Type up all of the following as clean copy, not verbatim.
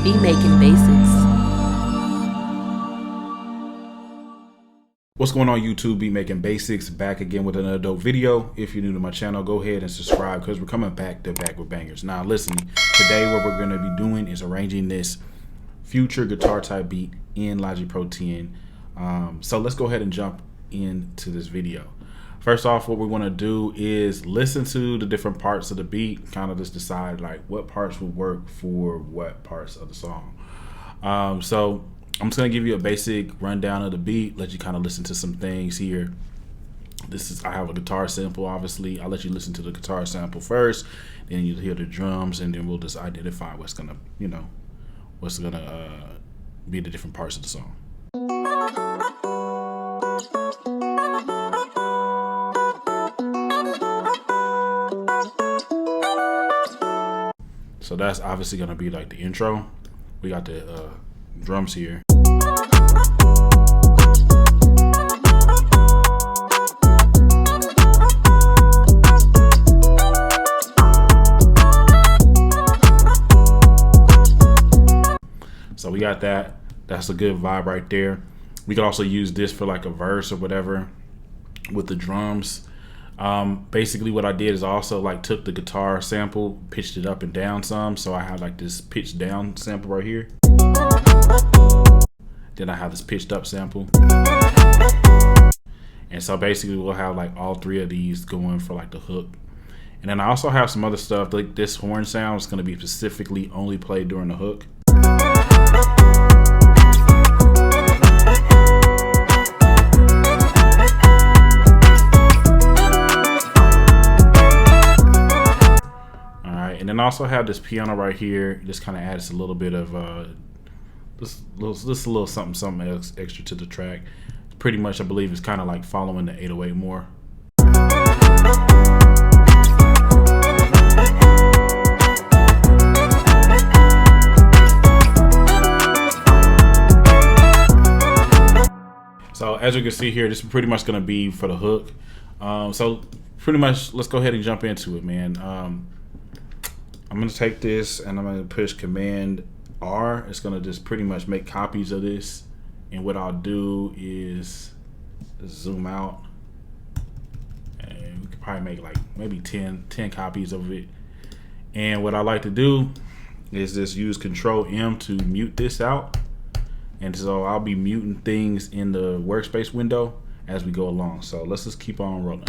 Be Making Basics. What's going on YouTube? Be Making Basics back again with another dope video. If you're new to my channel, go ahead and subscribe because we're coming back to back with bangers. Now listen, today what we're going to be doing is arranging this future guitar type beat in Logic Pro 10. So let's go ahead and jump into this video. First off, what we want to do is listen to the different parts of the beat, kind of just decide like what parts will work for what parts of the song. So I'm just gonna give you a basic rundown of the beat, let you kind of listen to some things here. I have a guitar sample, obviously. I'll let you listen to the guitar sample first, then you'll hear the drums, and then we'll just identify what's gonna be the different parts of the song. So that's obviously gonna be like the intro. We got the drums here. So we got that. That's a good vibe right there. We could also use this for like a verse or whatever with the drums. Basically what I did is I also like took the guitar sample, pitched it up and down some. So I have like this pitched down sample right here. Then I have this pitched up sample. And so basically we'll have like all three of these going for like the hook. And then I also have some other stuff, like this horn sound is going to be specifically only played during the hook. And then I also have this piano right here. Just kind of adds a little bit of this little something else extra to the track. Pretty much, I believe it's kind of like following the 808 more. So as you can see here, this is pretty much going to be for the hook. So pretty much, let's go ahead and jump into it, man. I'm going to take this and I'm going to push Command R. It's going to just pretty much make copies of this. And what I'll do is zoom out. And we could probably make like maybe 10 copies of it. And what I like to do is just use Control M to mute this out. And so I'll be muting things in the workspace window as we go along. So let's just keep on rolling.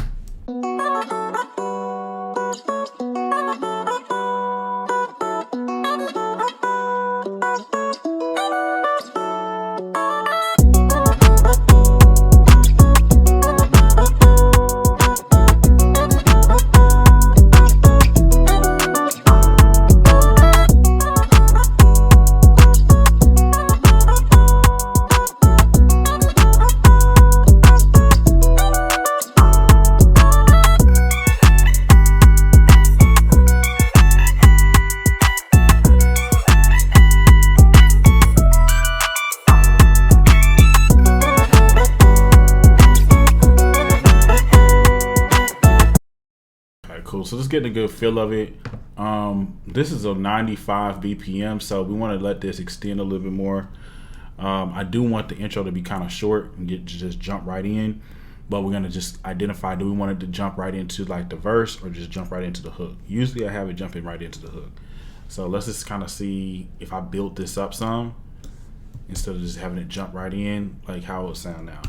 Cool, so just getting a good feel of it. This is a 95 BPM, so we want to let this extend a little bit more. I do want the intro to be kind of short and just jump right in, but we're gonna just identify, do we want it to jump right into like the verse or just jump right into the hook? Usually I have it jumping right into the hook. So let's just kind of see if I built this up some instead of just having it jump right in, like how it would sound now.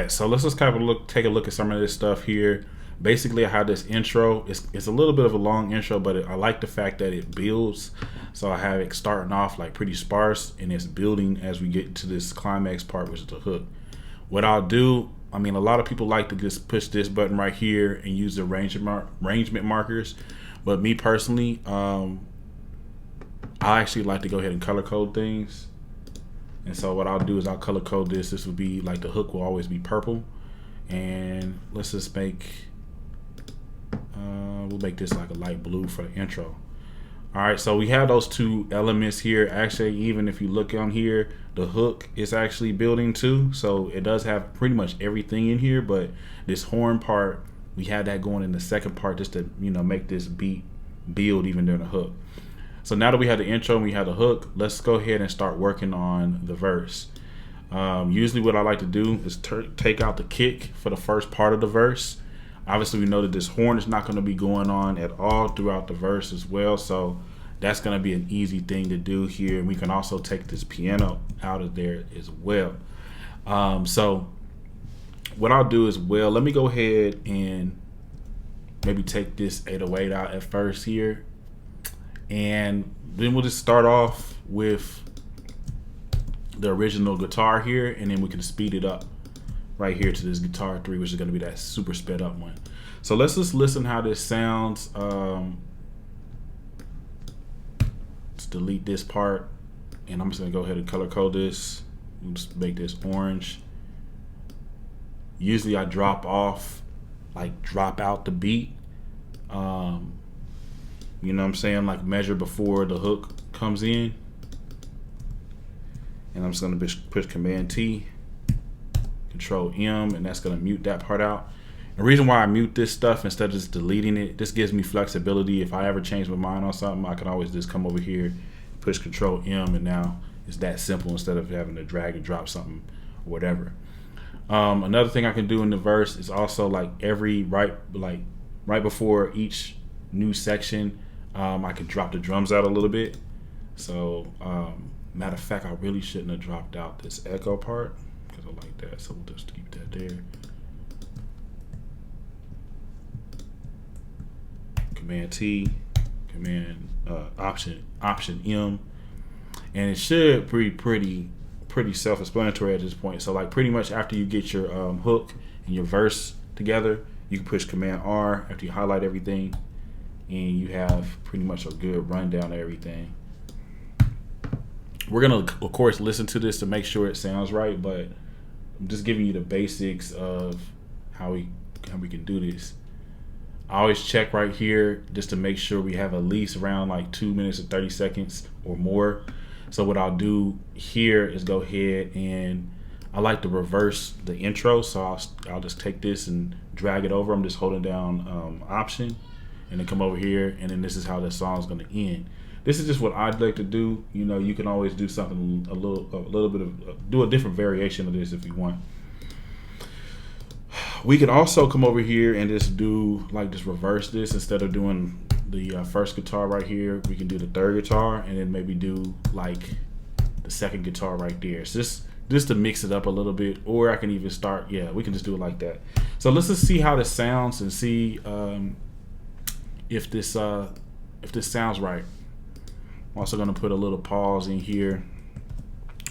So let's just kind of take a look at some of this stuff here. basically I have this intro. It's a little bit of a long intro, but I like the fact that it builds. So I have it starting off like pretty sparse, and it's building as we get to this climax part, which is the hook. What I'll do, I mean, a lot of people like to just push this button right here and use the arrangement markers, but me personally, I actually like to go ahead and color code things. And so what I'll do is I'll color code this. This will be like the hook will always be purple. And let's just make, we'll make this like a light blue for the intro. All right, so we have those two elements here. Actually, even if you look on here, the hook is actually building too. So it does have pretty much everything in here, but this horn part, we had that going in the second part just to, you know, make this beat build even during the hook. So now that we have the intro and we have the hook, let's go ahead and start working on the verse. Usually what I like to do is take out the kick for the first part of the verse. Obviously we know that this horn is not going to be going on at all throughout the verse as well. So that's going to be an easy thing to do here. And we can also take this piano out of there as well. So what I'll do is, well, let me go ahead and maybe take this 808 out at first here. And then we'll just start off with the original guitar here, and then we can speed it up right here to this guitar 3, which is going to be that super sped up one. So let's just listen how this sounds. Let's delete this part, and I'm just going to go ahead and color code this. We'll just make this orange. Usually I drop off, like drop out the beat. You know what I'm saying? Like measure before the hook comes in. And I'm just gonna push Command T, Control M, and that's gonna mute that part out. The reason why I mute this stuff instead of just deleting it, this gives me flexibility. If I ever change my mind on something, I can always just come over here, push Control M, and now it's that simple instead of having to drag and drop something or whatever. Another thing I can do in the verse is also like right before each new section, I can drop the drums out a little bit. So matter of fact, I really shouldn't have dropped out this echo part because I like that. So we'll just keep that there. Command T, Command Option M, and it should be pretty self-explanatory at this point. So like pretty much after you get your hook and your verse together, you can push Command R after you highlight everything, and you have pretty much a good rundown of everything. We're gonna of course listen to this to make sure it sounds right, but I'm just giving you the basics of how we can do this. I always check right here just to make sure we have at least around like 2 minutes and 30 seconds or more. So what I'll do here is go ahead and I like to reverse the intro. So I'll just take this and drag it over. I'm just holding down Option and then come over here, and then this is how the song is going to end. This is just what I'd like to do. You know, you can always do something a little bit of do a different variation of this if you want. We could also come over here and just do like just reverse this. Instead of doing the first guitar right here, we can do the third guitar and then maybe do like the second guitar right there. So just to mix it up a little bit, or I can even start, yeah, we can just do it like that. So let's just see how this sounds and see if this sounds right. I'm also gonna put a little pause in here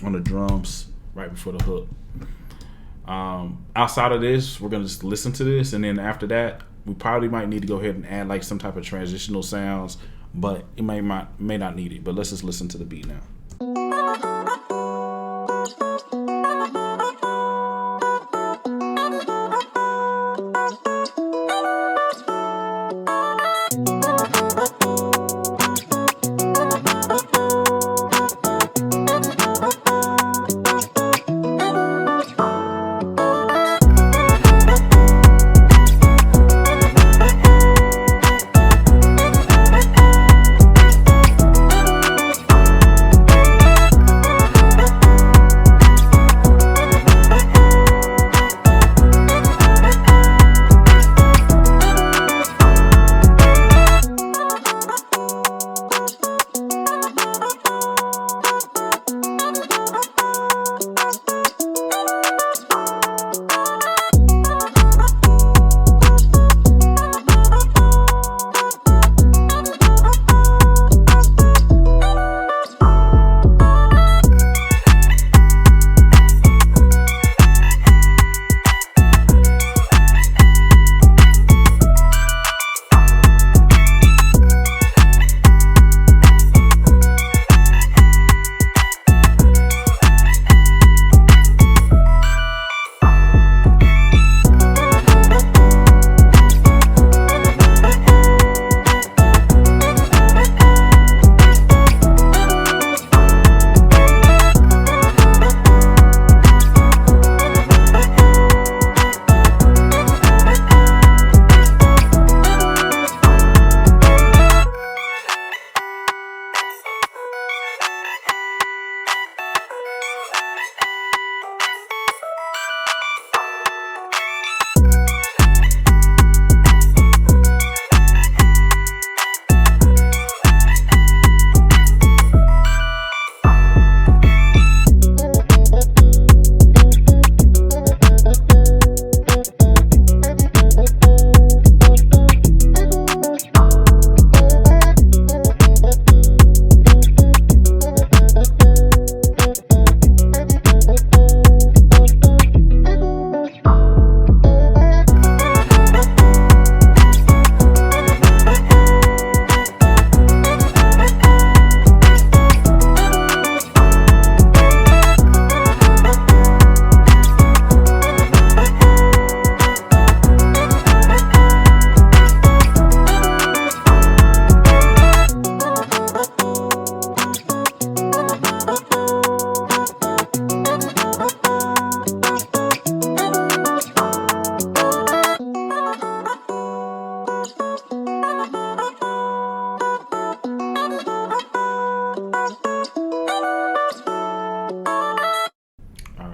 on the drums right before the hook. Outside of this, we're gonna just listen to this, and then after that, we probably might need to go ahead and add like some type of transitional sounds, but it may not need it. But let's just listen to the beat now.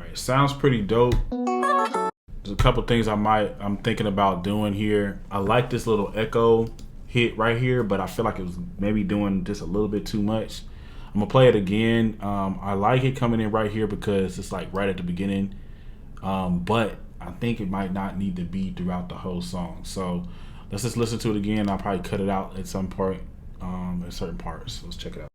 right, sounds pretty dope. There's a couple things I'm thinking about doing here. I like this little echo hit right here, but I feel like it was maybe doing just a little bit too much. I'm gonna play it again. I like it coming in right here because it's like right at the beginning, but I think it might not need to be throughout the whole song. So let's just listen to it again. I'll probably cut it out at some point, at certain parts. Let's check it out.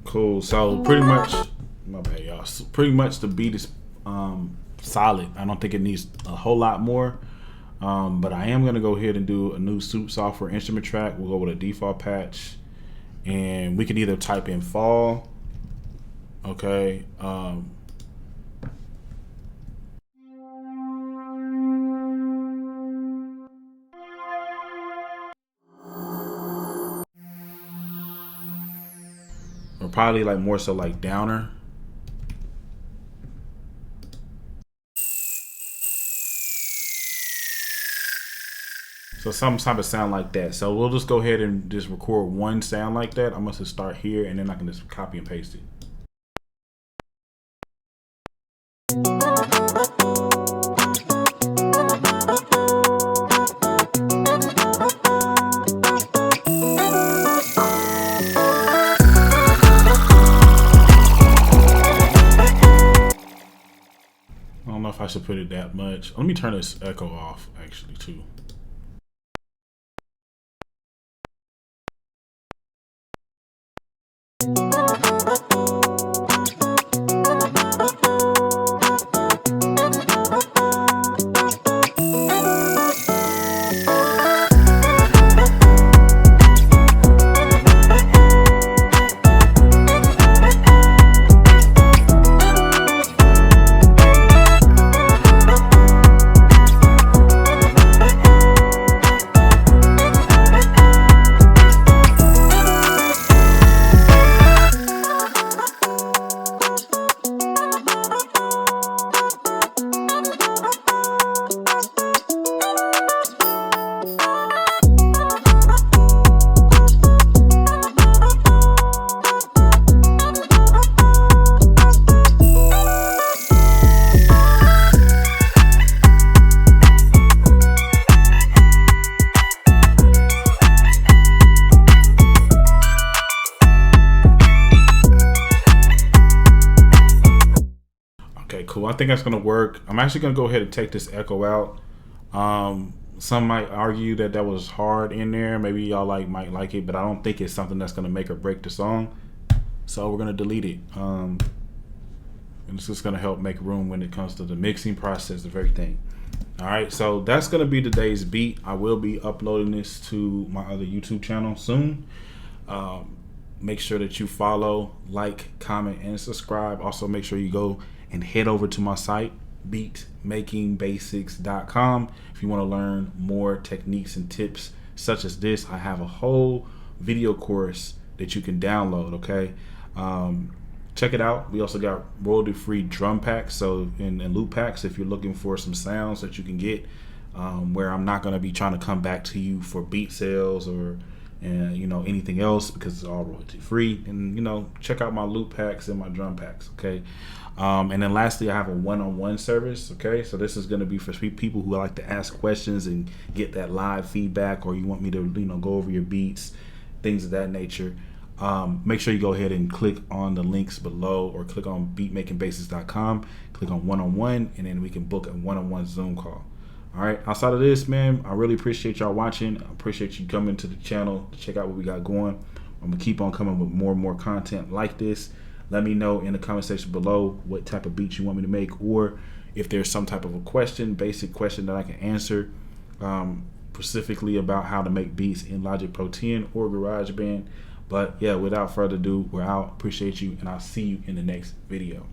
Cool. So pretty much, my bad, y'all. So pretty much the beat is solid. I don't think it needs a whole lot more. But I am gonna go ahead and do a new Soup software instrument track. We'll go with a default patch, and we can either type in fall. Okay. Or probably like more so like downer. So some type of sound like that. So we'll just go ahead and just record one sound like that. I'm gonna just start here, and then I can just copy and paste it. I don't know if I should put it that much. Let me turn this echo off actually too. that's gonna work. I'm actually gonna go ahead and take this echo out. Some might argue that was hard in there. Maybe y'all might like it, but I don't think it's something that's gonna make or break the song. So we're gonna delete it. And it's just gonna help make room when it comes to the mixing process of everything. All right, so that's gonna be today's beat. I will be uploading this to my other YouTube channel soon. Make sure that you follow, like, comment, and subscribe. Also, make sure you go and head over to my site, beatmakingbasics.com. If you want to learn more techniques and tips such as this, I have a whole video course that you can download, okay? Check it out. We also got royalty-free drum packs, so and loop packs if you're looking for some sounds that you can get, where I'm not going to be trying to come back to you for beat sales or anything else, because it's all royalty free. And check out my loop packs and my drum packs, okay? And then lastly, I have a one-on-one service, okay? So this is going to be for people who like to ask questions and get that live feedback, or you want me to go over your beats, things of that nature. Make sure you go ahead and click on the links below, or click on beatmakingbasics.com, click on one-on-one, and then we can book a one-on-one Zoom call. All right, outside of this, man, I really appreciate y'all watching. I appreciate you coming to the channel to check out what we got going. I'm gonna keep on coming with more and more content like this. Let me know in the comment section below what type of beats you want me to make, or if there's some type of a basic question that I can answer, specifically about how to make beats in Logic Pro 10 or GarageBand. But yeah, without further ado, we're out. Appreciate you, and I'll see you in the next video.